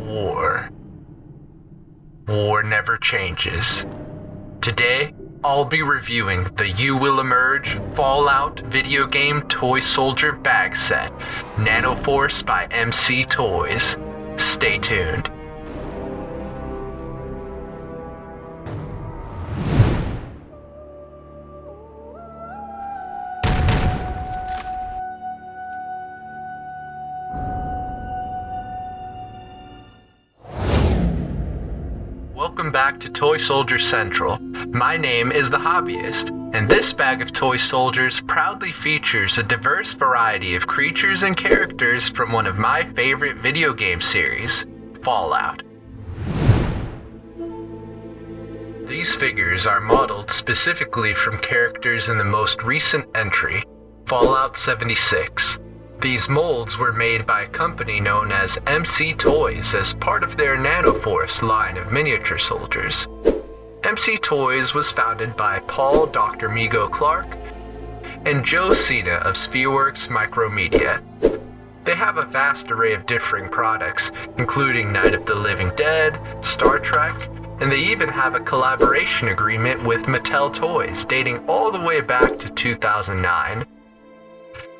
War. War never changes. Today, I'll be reviewing the You Will Emerge Fallout video game toy soldier bag set, Nanoforce by Emce Toys. Stay tuned. Welcome back to Toy Soldier Central. My name is The Hobbyist, and this bag of toy soldiers proudly features a diverse variety of creatures and characters from one of my favorite video game series, Fallout. These figures are modeled specifically from characters in the most recent entry, Fallout 76. These molds were made by a company known as Emce Toys as part of their Nanoforce line of miniature soldiers. Emce Toys was founded by Paul Dr. Migo Clark and Joe Cena of Sphereworks Micromedia. They have a vast array of differing products, including Night of the Living Dead, Star Trek, and they even have a collaboration agreement with Mattel Toys dating all the way back to 2009.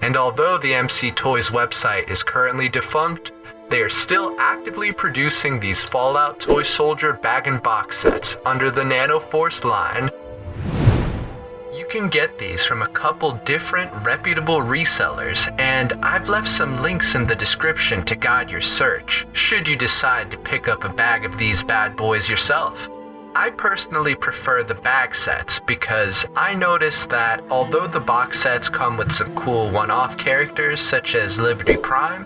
And although the Emce Toys website is currently defunct, they are still actively producing these Fallout toy soldier bag and box sets under the Nanoforce line. You can get these from a couple different reputable resellers, and I've left some links in the description to guide your search, should you decide to pick up a bag of these bad boys yourself. I personally prefer the bag sets because I noticed that although the box sets come with some cool one-off characters such as Liberty Prime,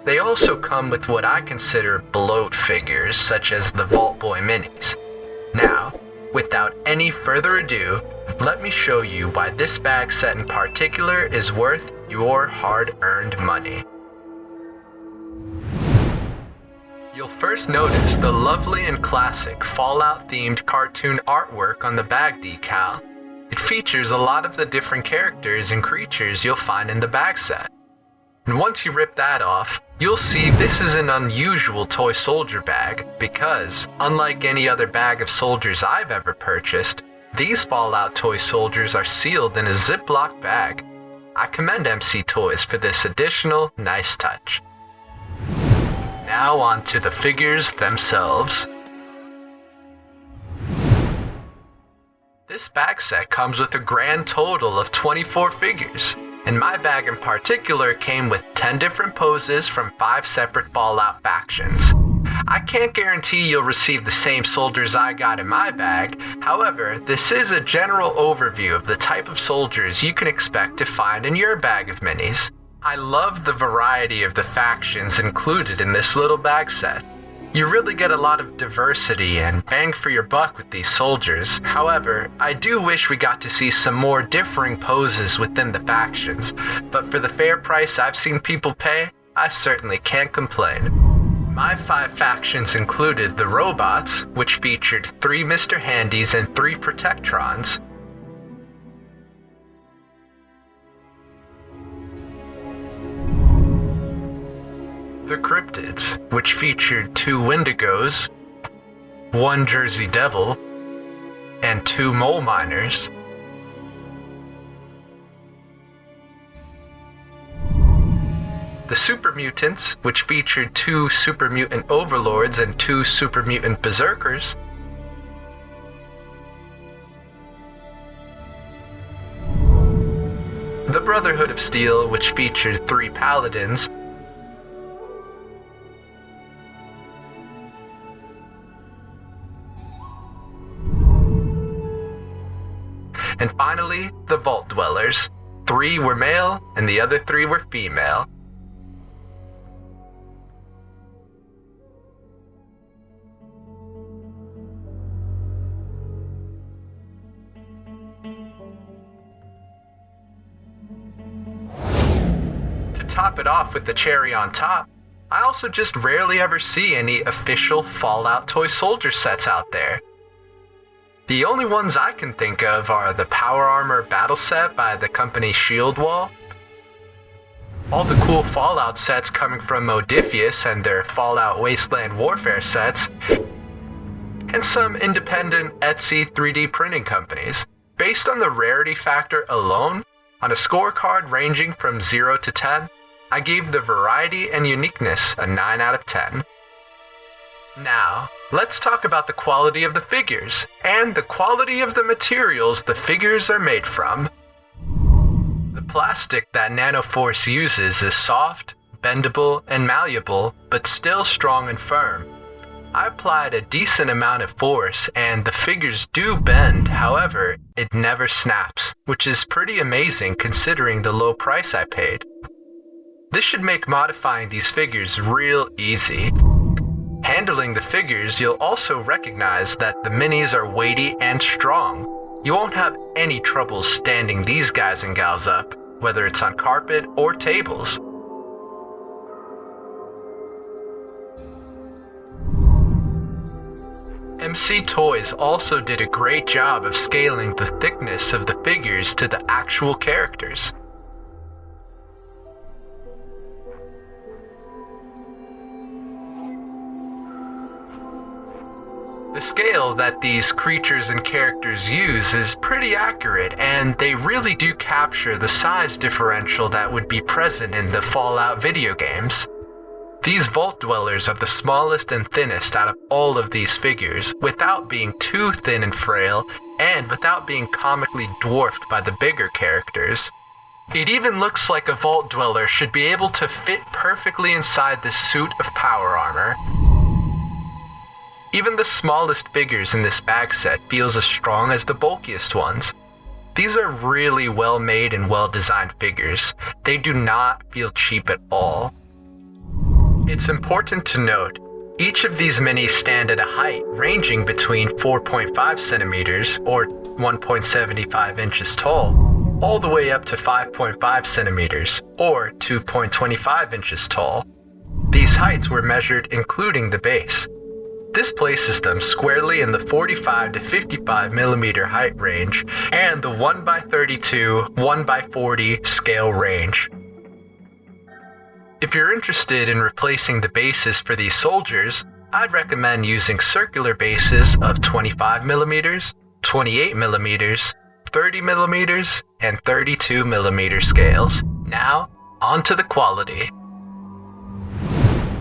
they also come with what I consider bloat figures such as the Vault Boy minis. Now, without any further ado, let me show you why this bag set in particular is worth your hard-earned money. You'll first notice the lovely and classic Fallout-themed cartoon artwork on the bag decal. It features a lot of the different characters and creatures you'll find in the bag set. And once you rip that off, you'll see this is an unusual toy soldier bag because, unlike any other bag of soldiers I've ever purchased, these Fallout toy soldiers are sealed in a Ziploc bag. I commend Emce Toys for this additional nice touch. Now on to the figures themselves. This bag set comes with a grand total of 24 figures, and my bag in particular came with 10 different poses from 5 separate Fallout factions. I can't guarantee you'll receive the same soldiers I got in my bag, however, this is a general overview of the type of soldiers you can expect to find in your bag of minis. I love the variety of the factions included in this little bag set. You really get a lot of diversity and bang for your buck with these soldiers. However, I do wish we got to see some more differing poses within the factions, but for the fair price I've seen people pay, I certainly can't complain. My 5 factions included the robots, which featured 3 Mr. Handys and 3 Protectrons, the Cryptids, which featured 2 Wendigos, 1 Jersey Devil, and 2 Mole Miners. The Super Mutants, which featured 2 Super Mutant Overlords and 2 Super Mutant Berserkers. The Brotherhood of Steel, which featured 3 Paladins, and finally, the Vault Dwellers. 3 were male, and the other 3 were female. To top it off with the cherry on top, I also just rarely ever see any official Fallout toy soldier sets out there. The only ones I can think of are the Power Armor Battle Set by the company Shield Wall, All the cool Fallout sets coming from Modiphius and their Fallout Wasteland Warfare sets, and some independent Etsy 3D printing companies. Based on the rarity factor alone, on a scorecard ranging from 0 to 10, I gave the variety and uniqueness a 9 out of 10. Now, let's talk about the quality of the figures, and the quality of the materials the figures are made from. The plastic that Nanoforce uses is soft, bendable, and malleable, but still strong and firm. I applied a decent amount of force, and the figures do bend, however, it never snaps, which is pretty amazing considering the low price I paid. This should make modifying these figures real easy. Handling the figures, you'll also recognize that the minis are weighty and strong. You won't have any trouble standing these guys and gals up, whether it's on carpet or tables. Emce Toys also did a great job of scaling the thickness of the figures to the actual characters. The scale that these creatures and characters use is pretty accurate, and they really do capture the size differential that would be present in the Fallout video games. These Vault Dwellers are the smallest and thinnest out of all of these figures, without being too thin and frail, and without being comically dwarfed by the bigger characters. It even looks like a Vault Dweller should be able to fit perfectly inside this suit of power armor. Even the smallest figures in this bag set feels as strong as the bulkiest ones. These are really well made and well designed figures. They do not feel cheap at all. It's important to note, each of these minis stand at a height ranging between 4.5 centimeters or 1.75 inches tall, all the way up to 5.5 centimeters or 2.25 inches tall. These heights were measured including the base. This places them squarely in the 45 to 55 millimeter height range and the 1x32, 1x40 scale range. If you're interested in replacing the bases for these soldiers, I'd recommend using circular bases of 25 millimeters, 28 millimeters, 30 millimeters, and 32 millimeter scales. Now, on to the quality.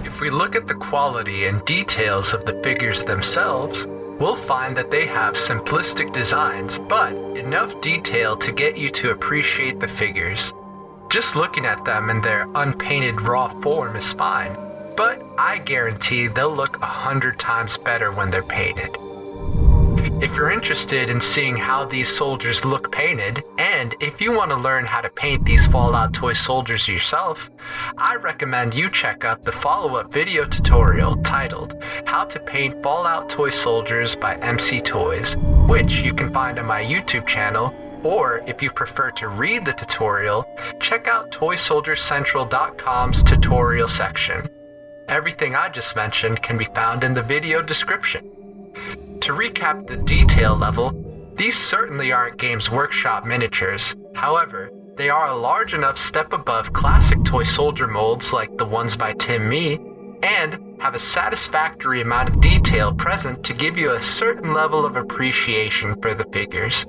If we look at the quality and details of the figures themselves, we'll find that they have simplistic designs, but enough detail to get you to appreciate the figures. Just looking at them in their unpainted raw form is fine, but I guarantee they'll look 100 times better when they're painted. If you're interested in seeing how these soldiers look painted, and if you want to learn how to paint these Fallout toy soldiers yourself, I recommend you check out the follow-up video tutorial titled How to Paint Fallout Toy Soldiers by Emce Toys, which you can find on my YouTube channel, or if you prefer to read the tutorial, check out ToySoldierCentral.com's tutorial section. Everything I just mentioned can be found in the video description. To recap the detail level, these certainly aren't Games Workshop miniatures. However, they are a large enough step above classic toy soldier molds like the ones by Tim Mee, and have a satisfactory amount of detail present to give you a certain level of appreciation for the figures.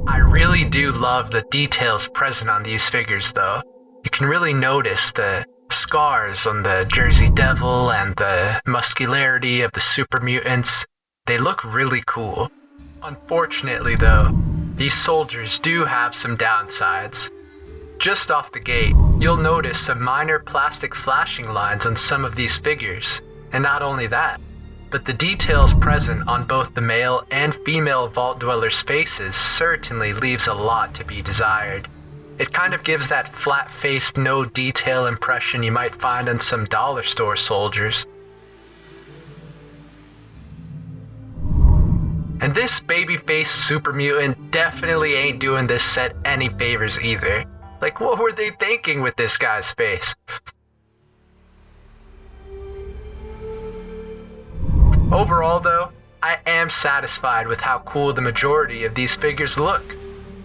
I really do love the details present on these figures though. You can really notice the scars on the Jersey Devil and the muscularity of the super mutants. They look really cool. Unfortunately though, these soldiers do have some downsides. Just off the gate, you'll notice some minor plastic flashing lines on some of these figures. And not only that, but the details present on both the male and female Vault Dwellers' faces certainly leaves a lot to be desired. It kind of gives that flat-faced, no detail impression you might find on some dollar store soldiers. And this baby-faced super mutant definitely ain't doing this set any favors either. Like, what were they thinking with this guy's face? Overall though, I am satisfied with how cool the majority of these figures look.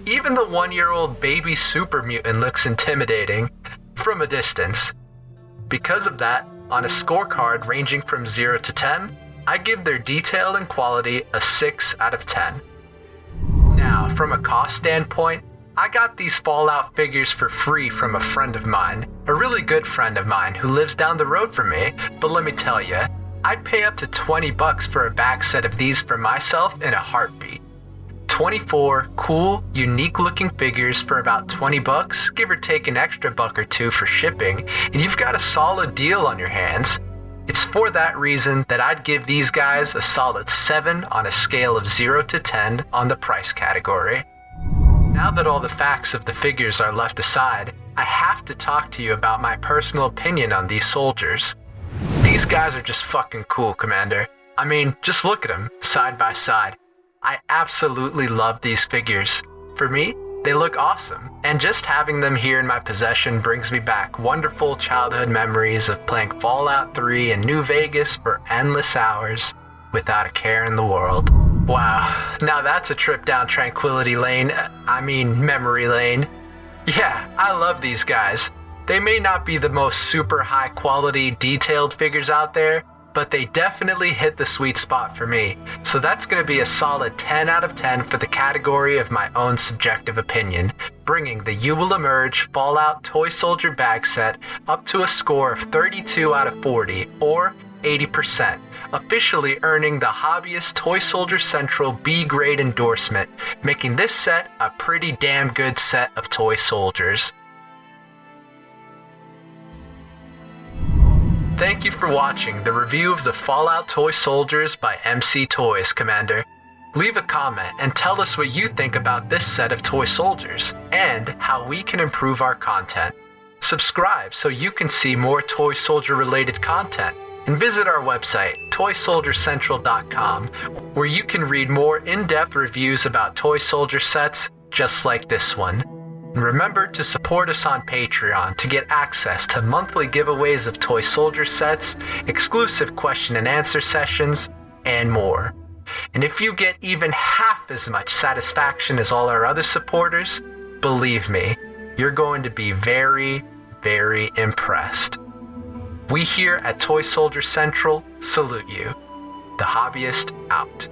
Even the 1-year-old baby super mutant looks intimidating. from a distance. Because of that, on a scorecard ranging from 0 to 10, I give their detail and quality a 6 out of 10. Now, from a cost standpoint, I got these Fallout figures for free from a friend of mine, a really good friend of mine who lives down the road from me, but let me tell you, I'd pay up to $20 for a bag set of these for myself in a heartbeat. 24 cool, unique looking figures for about $20, give or take an extra buck or two for shipping, and you've got a solid deal on your hands. It's for that reason that I'd give these guys a solid 7 on a scale of 0 to 10 on the price category. Now that all the facts of the figures are left aside, I have to talk to you about my personal opinion on these soldiers. These guys are just fucking cool, Commander. I mean, just look at them, side by side. I absolutely love these figures. For me, they look awesome, and just having them here in my possession brings me back wonderful childhood memories of playing Fallout 3 in New Vegas for endless hours without a care in the world. Wow, now that's a trip down tranquility lane, memory lane. Yeah, I love these guys. They may not be the most super high quality detailed figures out there, but they definitely hit the sweet spot for me. So that's going to be a solid 10 out of 10 for the category of my own subjective opinion, bringing the You Will Emerge Fallout Toy Soldier bag set up to a score of 32 out of 40, or 80%, officially earning the Hobbyist Toy Soldier Central B grade endorsement, making this set a pretty damn good set of toy soldiers. Thank you for watching the review of the Fallout Toy Soldiers by Emce Toys, Commander. Leave a comment and tell us what you think about this set of toy soldiers, and how we can improve our content. Subscribe so you can see more toy soldier related content, and visit our website, toysoldiercentral.com, where you can read more in-depth reviews about toy soldier sets just like this one. And remember to support us on Patreon to get access to monthly giveaways of toy soldier sets, exclusive question and answer sessions, and more. And if you get even half as much satisfaction as all our other supporters, believe me, you're going to be very, very impressed. We here at Toy Soldier Central salute you. The Hobbyist out.